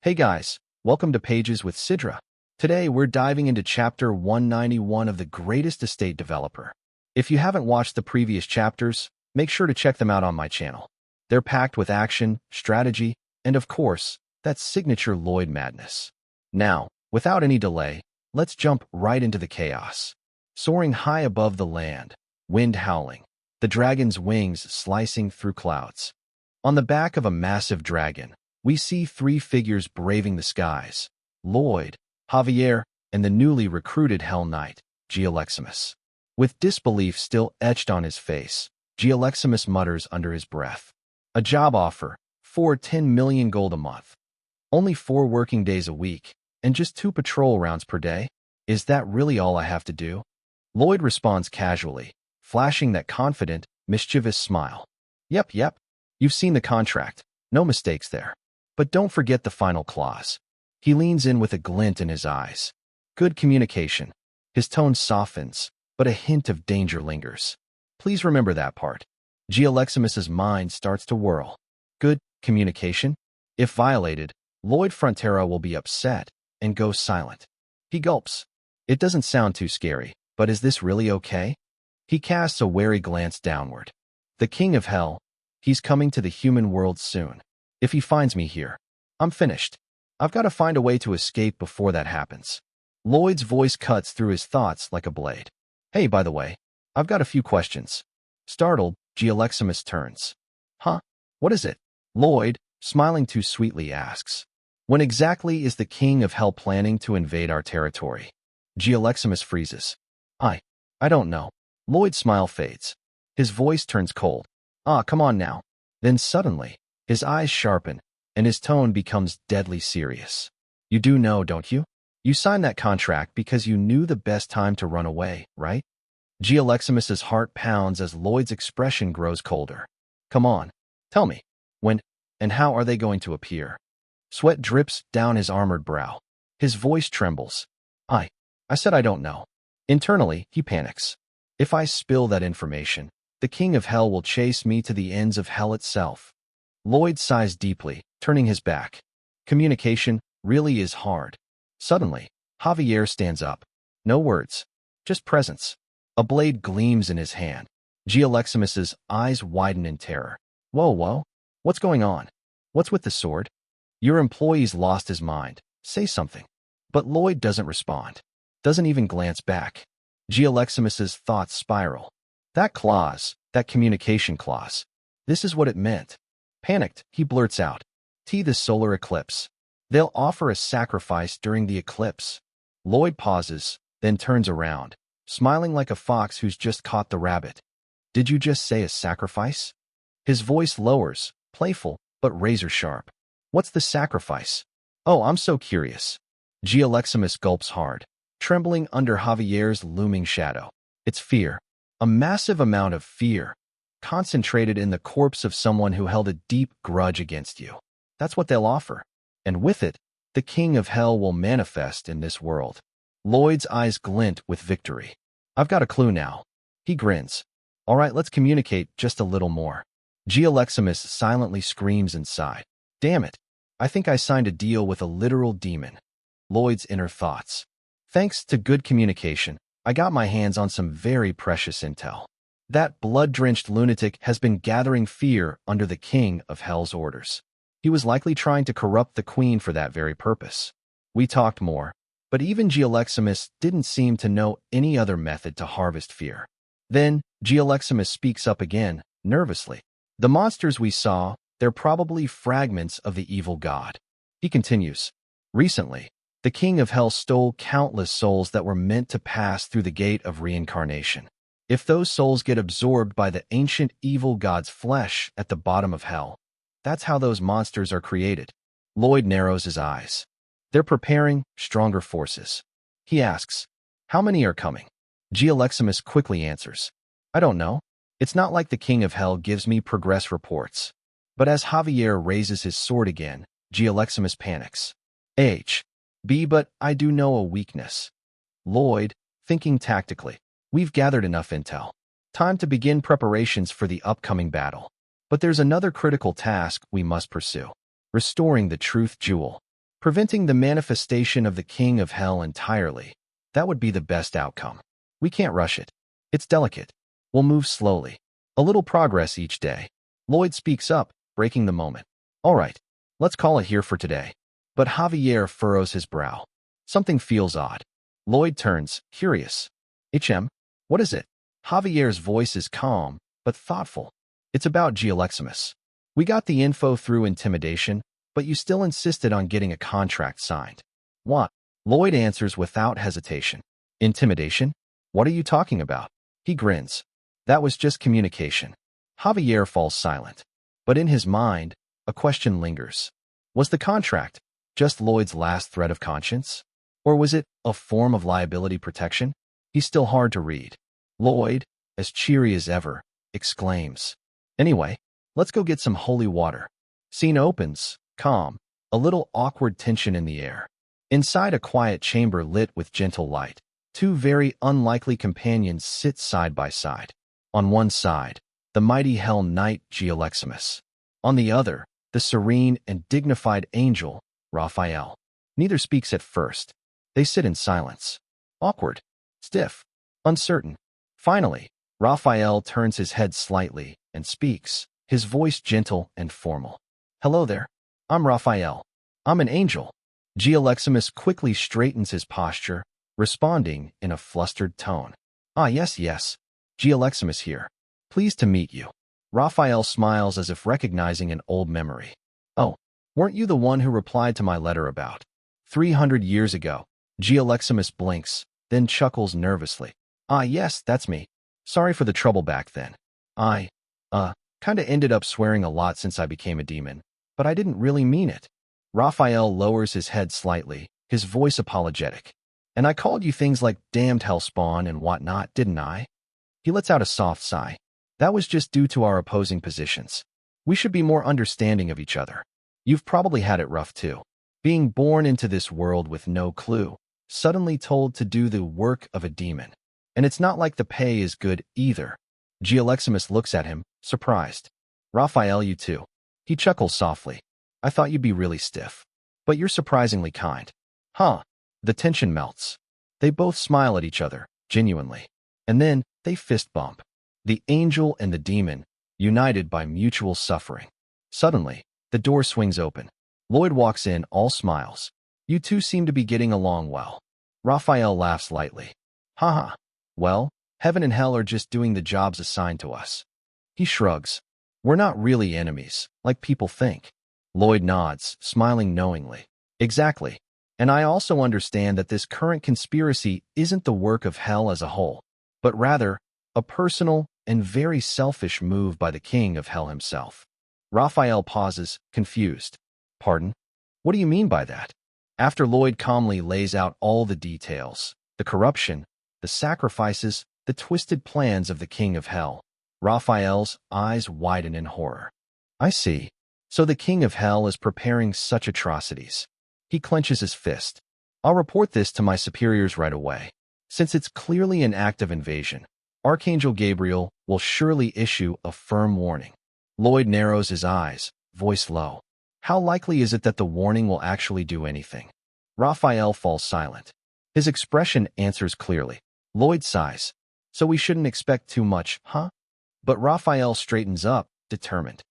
Hey guys, welcome to Pages with Sidra. Today we're diving into Chapter 191 of The Greatest Estate Developer. If you haven't watched the previous chapters, make sure to check them out on my channel. They're packed with action, strategy, and of course, that signature Lloyd madness. Now, without any delay, let's jump right into the chaos. Soaring high above the land, wind howling, the dragon's wings slicing through clouds. On the back of a massive dragon, we see three figures braving the skies: Lloyd, Javier, and the newly recruited Hell Knight, Gleximus. With disbelief still etched on his face, Gleximus mutters under his breath. A job offer, for 10 million gold a month. Only 4 working days a week, and just 2 patrol rounds per day? Is that really all I have to do? Lloyd responds casually, flashing that confident, mischievous smile. Yep, you've seen the contract. No mistakes there. But don't forget the final clause. He leans in with a glint in his eyes. Good communication. His tone softens, but a hint of danger lingers. Please remember that part. Gleximus's mind starts to whirl. Good communication? If violated, Lloyd Frontera will be upset and go silent. He gulps. It doesn't sound too scary, but is this really okay? He casts a wary glance downward. The King of Hell. He's coming to the human world soon. If he finds me here, I'm finished. I've got to find a way to escape before that happens. Lloyd's voice cuts through his thoughts like a blade. Hey, by the way, I've got a few questions. Startled, Gleximus turns. Huh? What is it? Lloyd, smiling too sweetly, asks. When exactly is the King of Hell planning to invade our territory? Gleximus freezes. I don't know. Lloyd's smile fades. His voice turns cold. Come on now. Then suddenly, his eyes sharpen, and his tone becomes deadly serious. You do know, don't you? You signed that contract because you knew the best time to run away, right? Gleximus's heart pounds as Lloyd's expression grows colder. Come on, tell me, when and how are they going to appear? Sweat drips down his armored brow. His voice trembles. I said I don't know. Internally, he panics. If I spill that information, the King of Hell will chase me to the ends of hell itself. Lloyd sighs deeply, turning his back. Communication really is hard. Suddenly, Javier stands up. No words, just presence. A blade gleams in his hand. Gleximus's eyes widen in terror. Whoa, what's going on? What's with the sword? Your employee's lost his mind. Say something. But Lloyd doesn't respond. Doesn't even glance back. Gleximus's thoughts spiral. That clause, that communication clause. This is what it meant. Panicked, he blurts out. The solar eclipse. They'll offer a sacrifice during the eclipse. Lloyd pauses, then turns around, smiling like a fox who's just caught the rabbit. Did you just say a sacrifice? His voice lowers, playful, but razor sharp. What's the sacrifice? Oh, I'm so curious. Gleximus gulps hard, trembling under Javier's looming shadow. It's fear. A massive amount of fear, concentrated in the corpse of someone who held a deep grudge against you. That's what they'll offer. And with it, the King of Hell will manifest in this world. Lloyd's eyes glint with victory. I've got a clue now. He grins. All right, let's communicate just a little more. Gleximus silently screams inside. Damn it. I think I signed a deal with a literal demon. Lloyd's inner thoughts. Thanks to good communication, I got my hands on some very precious intel. That blood-drenched lunatic has been gathering fear under the King of Hell's orders. He was likely trying to corrupt the Queen for that very purpose. We talked more, but even Gleximus didn't seem to know any other method to harvest fear. Then, Gleximus speaks up again, nervously. The monsters we saw, they're probably fragments of the evil god. He continues. Recently, the King of Hell stole countless souls that were meant to pass through the gate of reincarnation. If those souls get absorbed by the ancient evil god's flesh at the bottom of hell, that's how those monsters are created. Lloyd narrows his eyes. They're preparing stronger forces. He asks, how many are coming? Gleximus quickly answers, I don't know. It's not like the King of Hell gives me progress reports. But as Javier raises his sword again, Gleximus panics. But I do know a weakness. Lloyd, thinking tactically. We've gathered enough intel. Time to begin preparations for the upcoming battle. But there's another critical task we must pursue. Restoring the truth jewel. Preventing the manifestation of the king of hell entirely. That would be the best outcome. We can't rush it. It's delicate. We'll move slowly. A little progress each day. Lloyd speaks up, breaking the moment. All right, let's call it here for today. But Javier furrows his brow. Something feels odd. Lloyd turns, curious. What is it? Javier's voice is calm, but thoughtful. It's about Gleximus. We got the info through intimidation, but you still insisted on getting a contract signed. What? Lloyd answers without hesitation. Intimidation? What are you talking about? He grins. That was just communication. Javier falls silent. But in his mind, a question lingers. Was the contract just Lloyd's last thread of conscience? Or was it a form of liability protection? He's still hard to read. Lloyd, as cheery as ever, exclaims. Anyway, let's go get some holy water. Scene opens, calm, a little awkward tension in the air. Inside a quiet chamber lit with gentle light, two very unlikely companions sit side by side. On one side, the mighty Hell Knight Gleximus. On the other, the serene and dignified angel, Raphael. Neither speaks at first. They sit in silence. Awkward, stiff, uncertain. Finally, Raphael turns his head slightly and speaks, his voice gentle and formal. Hello there. I'm Raphael. I'm an angel. Gleximus quickly straightens his posture, responding in a flustered tone. Ah, yes. Gleximus here. Pleased to meet you. Raphael smiles as if recognizing an old memory. Oh, weren't you the one who replied to my letter about 300 years ago? Gleximus blinks, then chuckles nervously. Ah, yes, that's me. Sorry for the trouble back then. I, kinda ended up swearing a lot since I became a demon, but I didn't really mean it. Raphael lowers his head slightly, his voice apologetic. And I called you things like damned hellspawn and whatnot, didn't I? He lets out a soft sigh. That was just due to our opposing positions. We should be more understanding of each other. You've probably had it rough too. Being born into this world with no clue, suddenly told to do the work of a demon. And it's not like the pay is good either. Gleximus looks at him, surprised. Raphael, you too. He chuckles softly. I thought you'd be really stiff. But you're surprisingly kind. Huh. The tension melts. They both smile at each other, genuinely. And then, they fist bump. The angel and the demon, united by mutual suffering. Suddenly, the door swings open. Lloyd walks in, all smiles. You two seem to be getting along well. Raphael laughs lightly. Haha. Well, heaven and hell are just doing the jobs assigned to us. He shrugs. We're not really enemies, like people think. Lloyd nods, smiling knowingly. Exactly. And I also understand that this current conspiracy isn't the work of hell as a whole, but rather a personal and very selfish move by the king of hell himself. Raphael pauses, confused. Pardon? What do you mean by that? After Lloyd calmly lays out all the details, the corruption, the sacrifices, the twisted plans of the king of hell, Raphael's eyes widen in horror. I see. So the king of hell is preparing such atrocities. He clenches his fist. I'll report this to my superiors right away. Since it's clearly an act of invasion, Archangel Gabriel will surely issue a firm warning. Lloyd narrows his eyes, voice low. How likely is it that the warning will actually do anything? Raphael falls silent. His expression answers clearly. Lloyd sighs. So we shouldn't expect too much, huh? But Raphael straightens up, determined.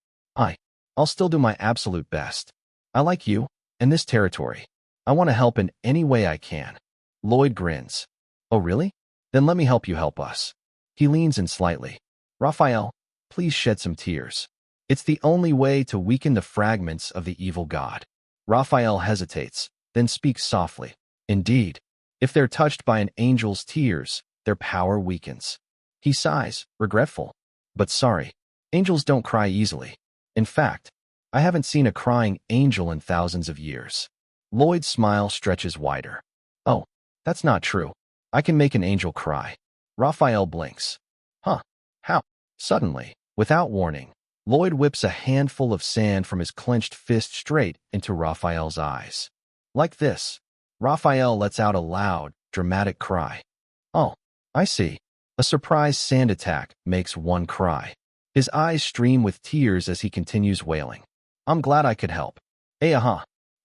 I'll still do my absolute best. I like you, and this territory. I want to help in any way I can. Lloyd grins. Oh really? Then let me help you help us. He leans in slightly. Raphael, please shed some tears. It's the only way to weaken the fragments of the evil god. Raphael hesitates, then speaks softly. Indeed, if they're touched by an angel's tears, their power weakens. He sighs, regretful. But sorry, angels don't cry easily. In fact, I haven't seen a crying angel in thousands of years. Lloyd's smile stretches wider. Oh, that's not true. I can make an angel cry. Raphael blinks. Huh? How? Suddenly, without warning, Lloyd whips a handful of sand from his clenched fist straight into Raphael's eyes. Like this. Raphael lets out a loud, dramatic cry. Oh, I see. A surprise sand attack makes one cry. His eyes stream with tears as he continues wailing. I'm glad I could help.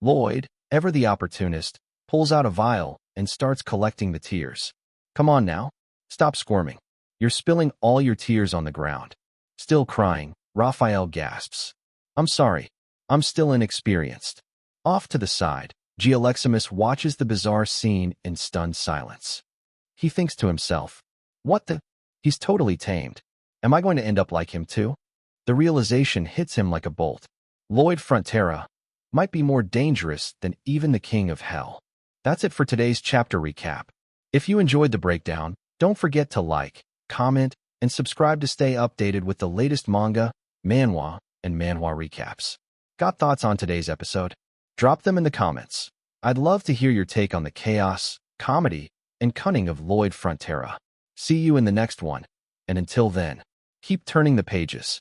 Lloyd, ever the opportunist, pulls out a vial and starts collecting the tears. Come on now. Stop squirming. You're spilling all your tears on the ground. Still crying, Raphael gasps. I'm sorry. I'm still inexperienced. Off to the side, Gleximus watches the bizarre scene in stunned silence. He thinks to himself, what the? He's totally tamed. Am I going to end up like him too? The realization hits him like a bolt. Lloyd Frontera might be more dangerous than even the king of hell. That's it for today's chapter recap. If you enjoyed the breakdown, don't forget to like, comment, and subscribe to stay updated with the latest manga, manhwa, and manhwa recaps. Got thoughts on today's episode? Drop them in the comments. I'd love to hear your take on the chaos, comedy, and cunning of Lloyd Frontera. See you in the next one, and until then, keep turning the pages.